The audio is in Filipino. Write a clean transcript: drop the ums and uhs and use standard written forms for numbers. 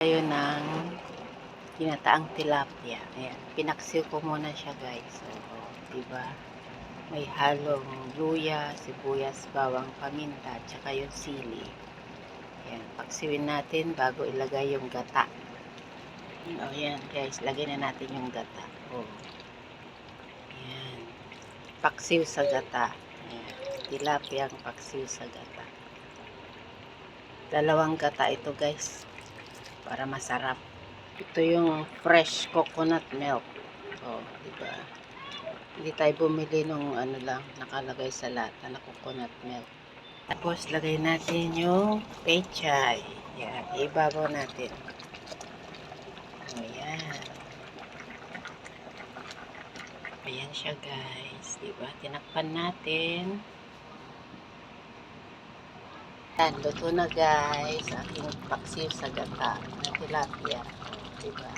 Tayo ng ginataang tilapia. Ayan, pinaksiw ko muna siya guys. So, diba? May halong luya, sibuyas, bawang, paminta, tsaka yung sili. Ayan, paksiwin natin bago ilagay yung gata. Ayan guys, lagay na natin yung gata. Ayan, paksiw sa gata. Ayan, tilapia paksiw sa gata. Dalawang gata ito guys, para masarap. Ito yung fresh coconut milk. Diba? Hindi tayo bumili nung ano lang, nakalagay sa lata na coconut milk. Tapos, lagay natin yung pechay. Yan, ibabaw natin. Ayan. Ayan siya guys. Diba? Tinakpan natin. Ayan, luto na guys. Aking paksiw sa gata na tilapia. Diba?